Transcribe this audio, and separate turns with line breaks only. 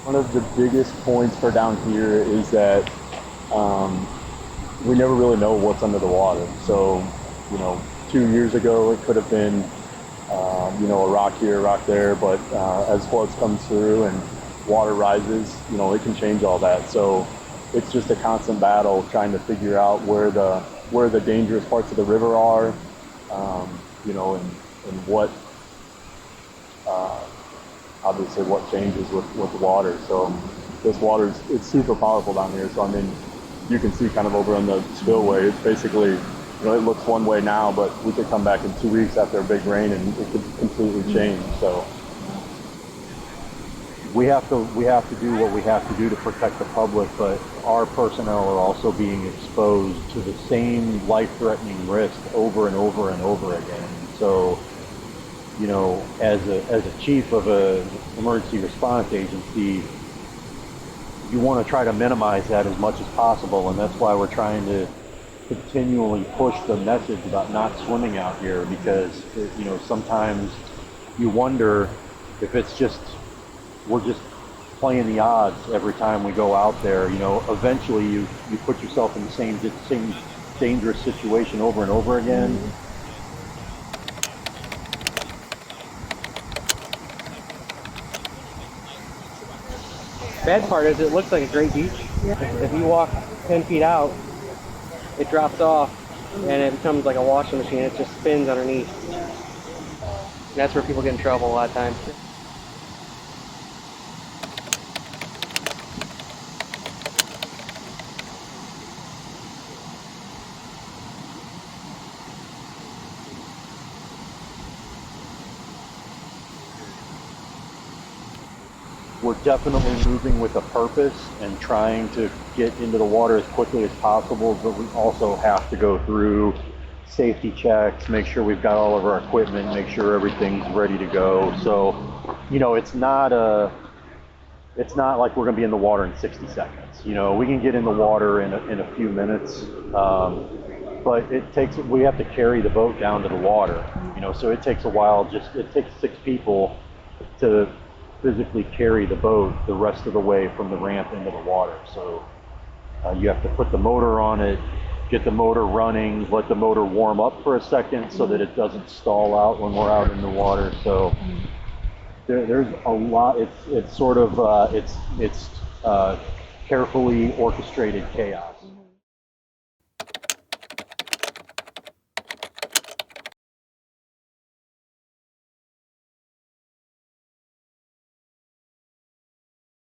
One of the biggest points for down here is that um, we never really know what's under the water. So, 2 years ago it could have been, a rock here, a rock there, but as floods come through and water rises, it can change all that. So it's just a constant battle trying to figure out where the dangerous parts of the river are, and what uh, obviously what changes with the water. So this water it's super powerful down here. So I mean, you can see kind of over on the spillway, it's basically, it looks one way now, but we could come back in 2 weeks after a big rain and it could completely change. So we have to do what we have to do to protect the public, but our personnel are also being exposed to the same life-threatening risk over and over and over again. So, as a chief of an emergency response agency, you want to try to minimize that as much as possible, and that's why we're trying to continually push the message about not swimming out here, because sometimes you wonder if it's just we're just playing the odds every time we go out there. Eventually you put yourself in the same dangerous situation over and over again.
Bad part is it looks like a great beach. If you walk 10 feet out, it drops off and it becomes like a washing machine. It just spins underneath. And that's where people get in trouble a lot of times.
We're definitely moving with a purpose and trying to get into the water as quickly as possible, but we also have to go through safety checks, make sure we've got all of our equipment, make sure everything's ready to go. So, it's not like we're going to be in the water in 60 seconds. We can get in the water in a few minutes, but we have to carry the boat down to the water. So it takes a while. It takes 6 people to physically carry the boat the rest of the way from the ramp into the water. So you have to put the motor on it, get the motor running, let the motor warm up for a second so that it doesn't stall out when we're out in the water. So there's a lot. It's sort of carefully orchestrated chaos.